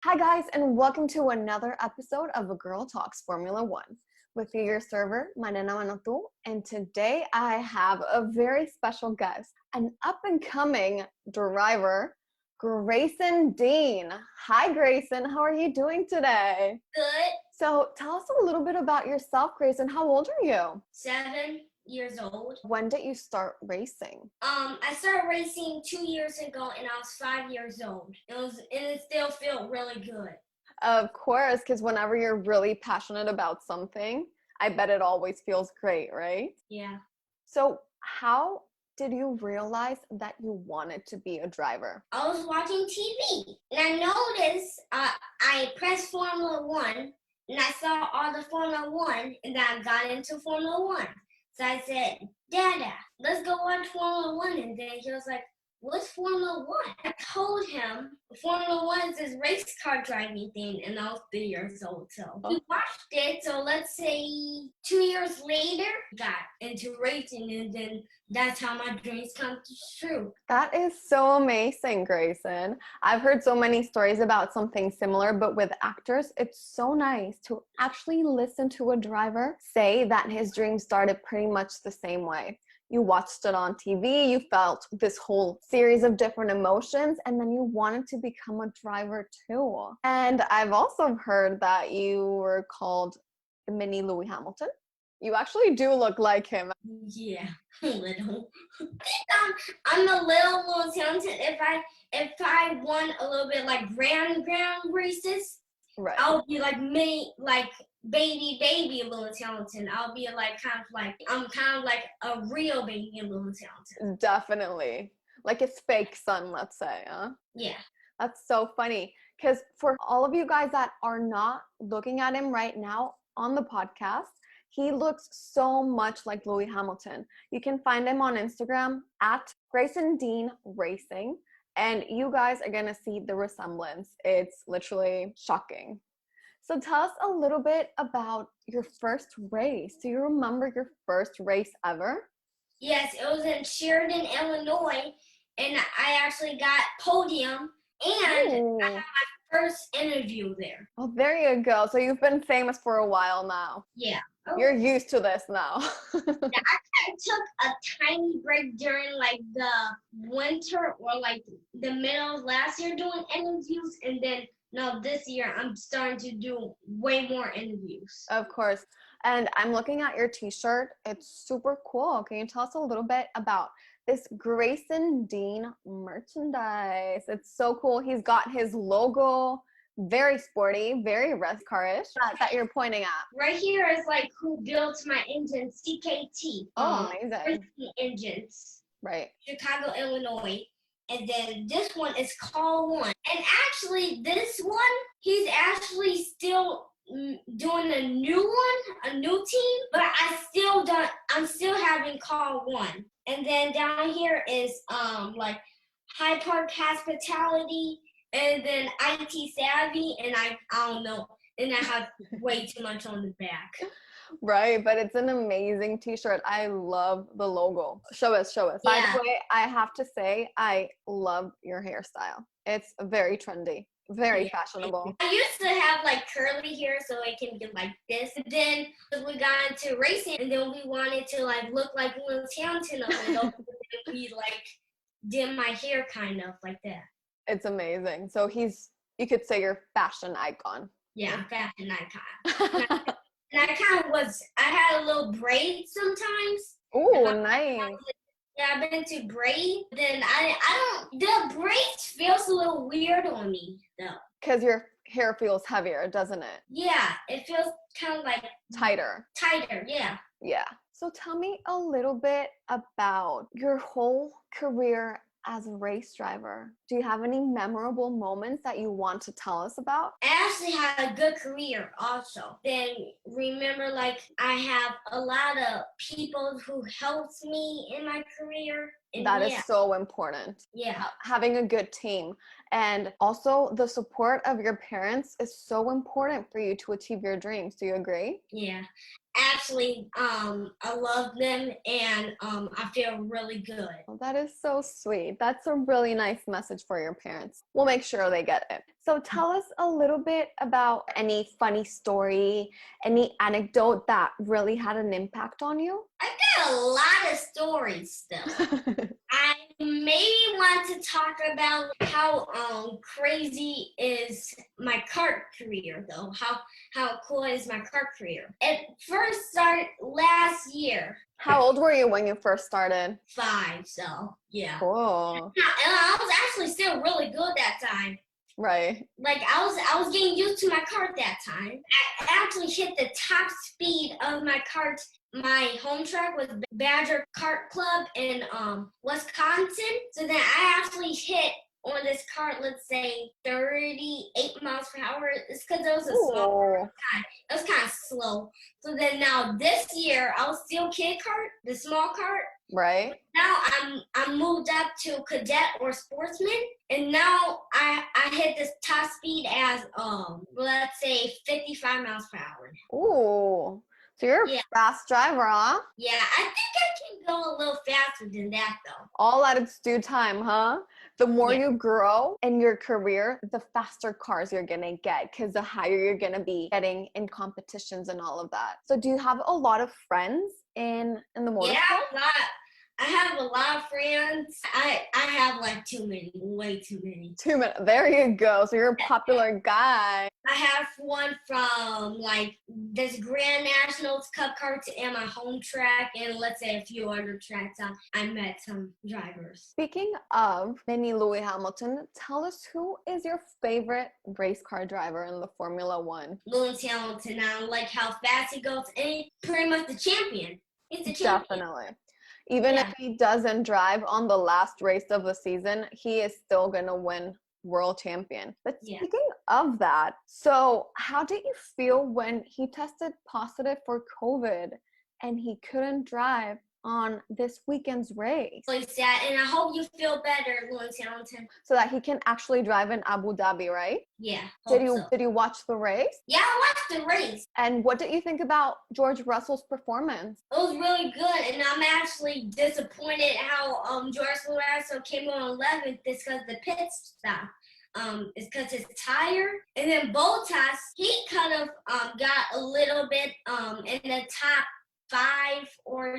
Hi guys, and welcome to another episode of A Girl Talks Formula One. With you, your server, Manena Manautou, and today I have a very special guest, an up-and-coming driver, Grayson Dean. Hi Grayson, how are you doing today? Good. So tell us a little bit about yourself, Grayson. How old are you? 7 years old. When did you start racing? I started racing 2 years ago and I was 5 years old. It still felt really good. Of course, because whenever you're really passionate about something, I bet it always feels great, right? Yeah. So how did you realize that you wanted to be a driver? I was watching TV and I noticed I pressed Formula One and I saw all the Formula One and then I got into Formula One. So I said, Dada, let's go watch Formula One. And then he was like, what's Formula One? I told him Formula One is this race car driving thing, and I was 3 years old. So we watched it. So let's say 2 years later, got into racing, and then that's how my dreams come true. That is so amazing, Grayson. I've heard so many stories about something similar, but with actors, it's so nice to actually listen to a driver say that his dream started pretty much the same way. You watched it on TV, you felt this whole series of different emotions, and then you wanted to become a driver too. And I've also heard that you were called the mini Lewis Hamilton. You actually do look like him. Yeah, a little. I'm a little talented. If I won a little bit like grand races, Right. I'll be like baby Lewis Hamilton. I'll be like I'm kind of like a real baby Lewis Hamilton. Definitely. Like his fake son, let's say, huh? Yeah. That's so funny. Because for all of you guys that are not looking at him right now on the podcast, he looks so much like Lewis Hamilton. You can find him on Instagram at Grayson Dean Racing. And you guys are going to see the resemblance. It's literally shocking. So tell us a little bit about your first race. Do you remember your first race ever? Yes, it was in Sheridan, Illinois, and I actually got podium, and Ooh. I had my first interview there. Oh, there you go. So you've been famous for a while now. Yeah. You're used to this now. I took a tiny break during like the winter or like the middle of last year doing interviews, and then now this year I'm starting to do way more interviews. Of course. And I'm looking at your t-shirt. It's super cool. Can you tell us a little bit about this Grayson Dean merchandise? It's so cool. He's got his logo, very sporty, very race car-ish that you're pointing at. Right here is like who built my engine, CKT. Oh, amazing. Engines. Right. Chicago, Illinois. And then this one is Call One. And actually, this one, he's actually still doing a new one, a new team, but I'm still having Call One. And then down here is like High Park Hospitality, and then IT Savvy, and I don't know, and I have way too much on the back. Right, but it's an amazing t-shirt. I love the logo. Show us. Yeah. By the way, I have to say, I love your hairstyle. It's very trendy, very fashionable. I used to have like curly hair so I can get like this. And then we got into racing, and then we wanted to like look like Lewis Hamilton a little. And we like did my hair kind of like that. It's amazing. So you could say your fashion icon. Yeah, fashion icon. And I had a little braid sometimes. Oh, nice. Yeah, I've been to braid. Then the braid feels a little weird on me though. Because your hair feels heavier, doesn't it? Yeah, it feels kind of like tighter, yeah. Yeah. So tell me a little bit about your whole career as a race driver. Do you have any memorable moments that you want to tell us about? I actually had a good career also. Then remember, like, I have a lot of people who helped me in my career. And That is yeah, so important. yeah, Having a good team, and also the support of your parents is so important for you to achieve your dreams. Do you agree? yeah. Actually, I love them, and I feel really good. Well, that is so sweet. That's a really nice message for your parents. We'll make sure they get it. So tell us a little bit about any funny story, any anecdote that really had an impact on you. I got a lot of stories still. I maybe want to talk about how crazy is my kart career though. How cool is my kart career? It first started last year. How old were you when you first started? 5, so yeah. Cool. And I was actually still really good that time. Right. Like I was getting used to my kart that time. I actually hit the top speed of my kart. My home track was Badger Kart Club in Wisconsin. So then I actually hit on this kart, let's say 38 miles per hour. It's because it was a small Ooh. time. It was kind of slow. So then now this year I'll still kid kart, the small kart. Right. Now I'm moved up to cadet or sportsman, and now I hit this top speed as let's say 55 miles per hour. Ooh. So you're a fast driver, huh? Yeah, I think I can go a little faster than that though. All at its due time, huh? The more Yeah. you grow in your career, the faster cars you're gonna get because the higher you're gonna be getting in competitions and all of that. So do you have a lot of friends in the motorsport? Yeah, a lot. I have a lot of friends. I have like too many, way too many. Too many. There you go. So you're a popular guy. I have one from like this Grand Nationals Cup carts and my home track, and let's say a few other tracks. I met some drivers. Speaking of Mini Louis Hamilton, tell us who is your favorite race car driver in the Formula One? Lewis Hamilton, I like how fast he goes, and he's pretty much the champion. He's the champion. Definitely. Even if he doesn't drive on the last race of the season, he is still going to win world champion. But speaking of that, so how did you feel when he tested positive for COVID and he couldn't drive on this weekend's race? Really sad, and I hope you feel better, Lewis Hamilton. So that he can actually drive in Abu Dhabi, right? Yeah. Did you watch the race? Yeah, I watched the race. And what did you think about George Russell's performance? It was really good, and I'm actually disappointed how George Russell came on 11th. It's because the pit stop. It's because his tire, and then Bottas, he kind of got a little bit in the top 5, or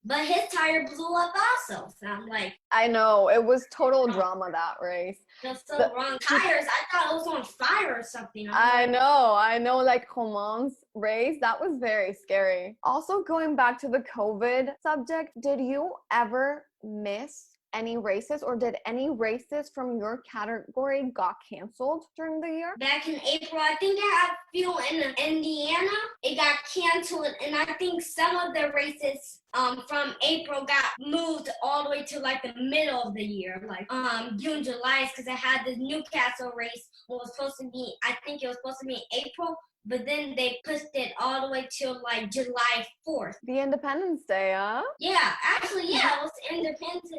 but his tire blew up also. So I'm like, I know, it was total drama, that race. That's so wrong. Tires, I thought it was on fire or something. I know, like Romain's race, that was very scary. Also, going back to the COVID subject, did you ever miss any races, or did any races from your category got canceled during the year? Back in April, I think I had a few in Indiana. It got canceled, and I think some of the races from April got moved all the way to like the middle of the year, like June, July, because I had the Newcastle race. Was supposed to be, I think it was supposed to be in April, but then they pushed it all the way till like July 4th. The Independence Day, huh? Yeah, actually, yeah, it was Independence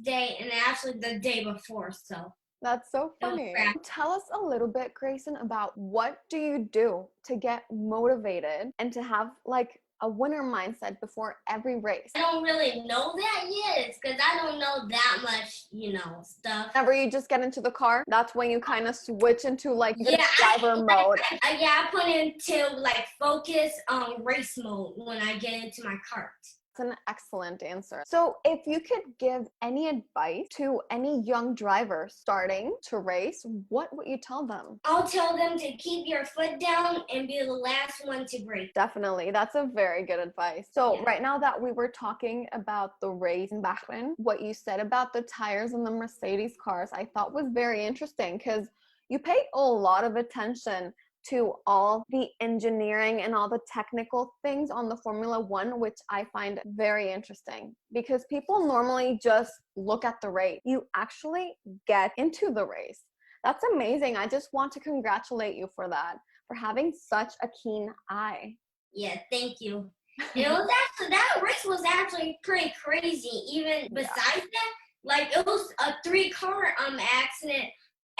Day, and actually the day before, so. That's so funny. Tell us a little bit, Grayson, about what do you do to get motivated and to have like a winner mindset before every race? I don't really know that yet. It's because I don't know that much, stuff. Whenever you just get into the car, that's when you kind of switch into like the driver mode. I put into like focus on race mode when I get into my cart. That's an excellent answer. So if you could give any advice to any young driver starting to race, what would you tell them? I'll tell them to keep your foot down and be the last one to brake. Definitely. That's a very good advice. So right now that we were talking about the race in Bahrain, what you said about the tires and the Mercedes cars, I thought was very interesting because you pay a lot of attention to all the engineering and all the technical things on the Formula One, which I find very interesting because people normally just look at the race. You actually get into the race. That's amazing. I just want to congratulate you for that, for having such a keen eye. Yeah, thank you. It was actually, that race was actually pretty crazy. Even besides that, like it was a 3-car accident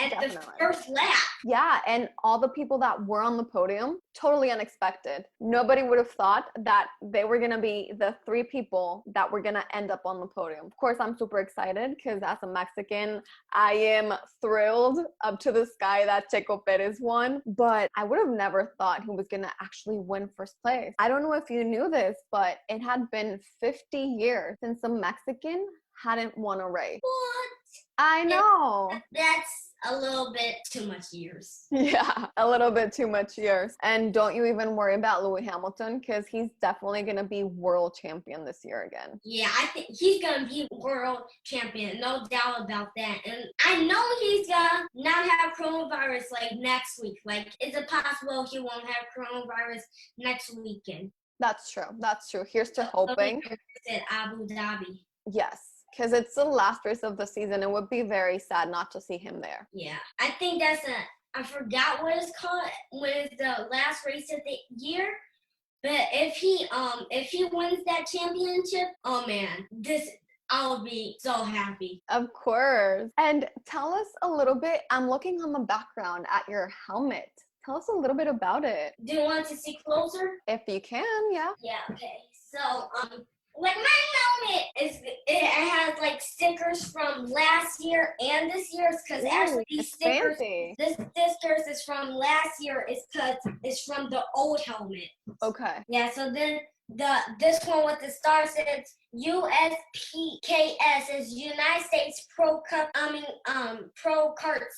at the first lap. Yeah, and all the people that were on the podium, totally unexpected. Nobody would have thought that they were going to be the 3 people that were going to end up on the podium. Of course, I'm super excited because as a Mexican, I am thrilled up to the sky that Checo Perez won, but I would have never thought he was going to actually win first place. I don't know if you knew this, but it had been 50 years since a Mexican hadn't won a race. What? I know. That's a little bit too much years. Yeah, a little bit too much years. And don't you even worry about Lewis Hamilton because he's definitely going to be world champion this year again. Yeah, I think he's going to be world champion. No doubt about that. And I know he's going to not have coronavirus like next week. Like, is it possible he won't have coronavirus next weekend? That's true. That's true. Here's to hoping. At Abu Dhabi. Yes. Because it's the last race of the season. It would be very sad not to see him there. Yeah, I think that's I forgot what it's called when it's the last race of the year. But if he wins that championship, oh man, I'll be so happy. Of course. And tell us a little bit. I'm looking on the background at your helmet. Tell us a little bit about it. Do you want to see closer? If you can, yeah. Yeah. Okay. So like my helmet it has like stickers from last year and this year's because actually these stickers fancy. This stickers is from last year is because it's from the old helmet. Okay. Yeah, so then this one with the star says USPKS is United States Pro Kart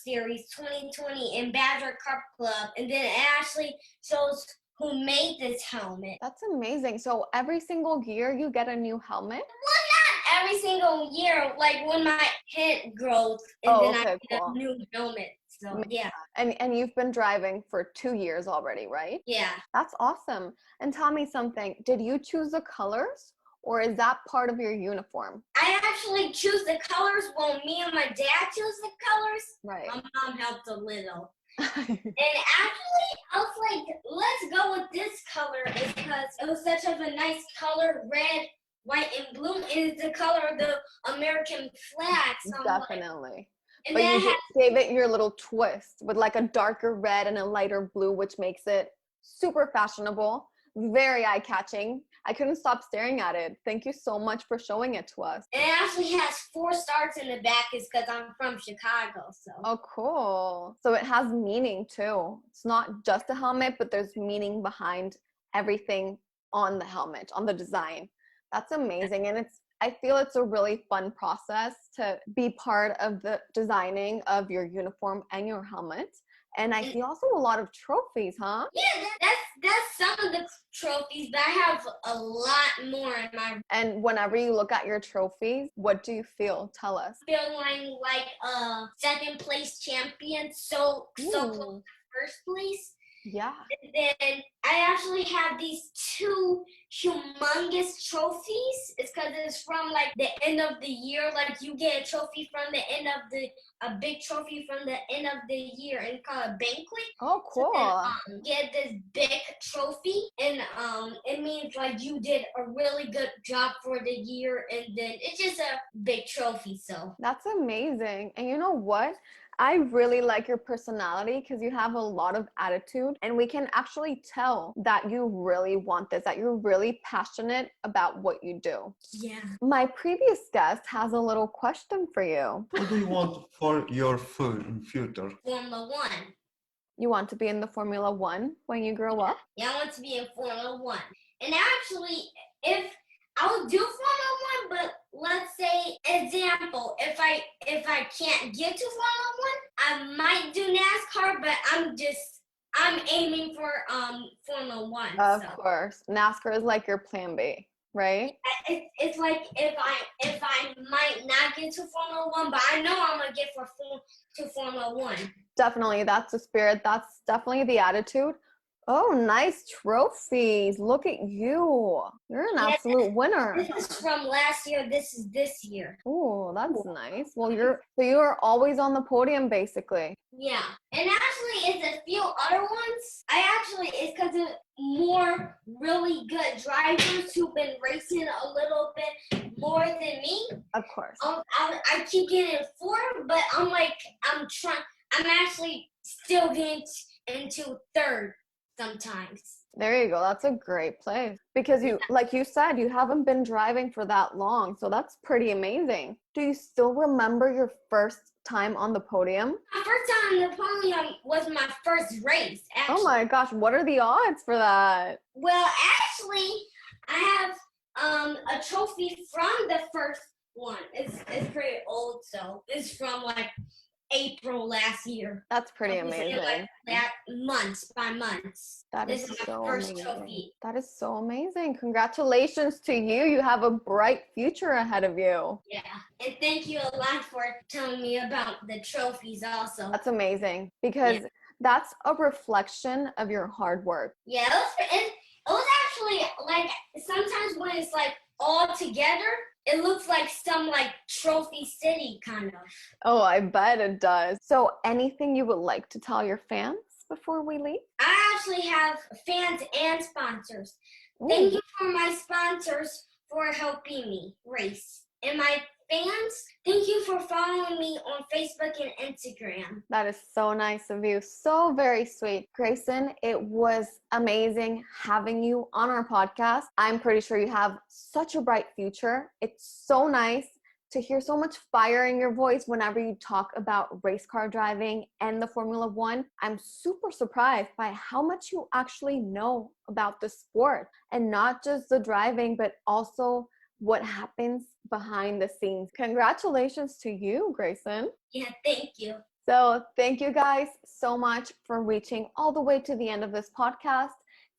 Series 2020 and Badger Kart Club, and then it actually shows who made this helmet. That's amazing. So every single year you get a new helmet? Well, not every single year, like when my head grows and then I get a new helmet. So yeah. And you've been driving for 2 years already, right? Yeah. That's awesome. And tell me something. Did you choose the colors or is that part of your uniform? I actually choose the colors. Well, me and my dad choose the colors. Right. My mom helped a little. And actually, I was like, let's go with this color because it was such of a nice color, red, white, and blue. And it's the color of the American flag. So definitely. Like, but you just gave it your little twist with like a darker red and a lighter blue, which makes it super fashionable, very eye-catching. I couldn't stop staring at it. Thank you so much for showing it to us. It actually has 4 stars in the back is because I'm from Chicago. So. Oh, cool. So it has meaning too. It's not just a helmet, but there's meaning behind everything on the helmet, on the design. That's amazing. And I feel it's a really fun process to be part of the designing of your uniform and your helmet. And I see also a lot of trophies, huh? Yeah, that's some of the trophies, but I have a lot more in my. And whenever you look at your trophies, what do you feel? Tell us. Feeling like a second place champion, so close to first place. Yeah. And then I actually have these 2 humongous trophies. It's because it's from like the end of the year. Like you get a trophy from the end of a big trophy from the end of the year and call it banquet. Oh, cool. So then, get this big trophy and it means like you did a really good job for the year and then it's just a big trophy. So that's amazing. And you know what? I really like your personality because you have a lot of attitude and we can actually tell that you really want this, that you're really passionate about what you do. Yeah. My previous guest has a little question for you. What do you want for your food in future? Formula 1. You want to be in the Formula 1 when you grow up? Yeah, I want to be in Formula 1. And actually, if I would do Formula 1, but let's say, example, if I can't get to Formula 1, I might do NASCAR, but I'm aiming for Formula 1. Of course. NASCAR is like your plan B, right? It's like if I might not get to Formula 1, but I know I'm gonna get to Formula 1. Definitely, that's the spirit. That's definitely the attitude. Oh, nice trophies. Look at you. You're an absolute winner. This is from last year. This is this year. Oh, that's nice. Well, you're always on the podium, basically. Yeah. And actually, it's a few other ones. It's because of more really good drivers who've been racing a little bit more than me. Of course. I keep getting fourth, but I'm actually still getting into third sometimes. There you go. That's a great place because you, like you said, you haven't been driving for that long. So that's pretty amazing. Do you still remember your first time on the podium? My first time on the podium was my first race, actually. Oh my gosh, what are the odds for that? Well, actually, I have a trophy from the first one. It's pretty old, so it's from like April last year. That's pretty Like, amazing. that months by months. That This is is my so first amazing. trophy. That is so amazing. Congratulations to you. You have a bright future ahead of you. Yeah, and thank you a lot for telling me about the trophies also. That's amazing because that's a reflection of your hard work. Yeah, it was actually like sometimes when it's like all together, it looks like some like trophy city kind of. Oh, I bet it does. So anything you would like to tell your fans before we leave? I actually have fans and sponsors. Ooh. Thank you for my sponsors for helping me race. And my fans, thank you for following me on Facebook and Instagram. That is so nice of you. So very sweet. Grayson, it was amazing having you on our podcast. I'm pretty sure you have such a bright future. It's so nice to hear so much fire in your voice whenever you talk about race car driving and the Formula One. I'm super surprised by how much you actually know about the sport and not just the driving, but also what happens behind the scenes. Congratulations to you, Grayson. Yeah, thank you. So thank you guys so much for reaching all the way to the end of this podcast.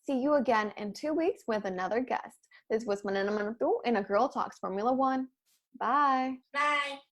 See you again in 2 weeks with another guest. This was Manena Manautou in A Girl Talks Formula One. Bye. Bye.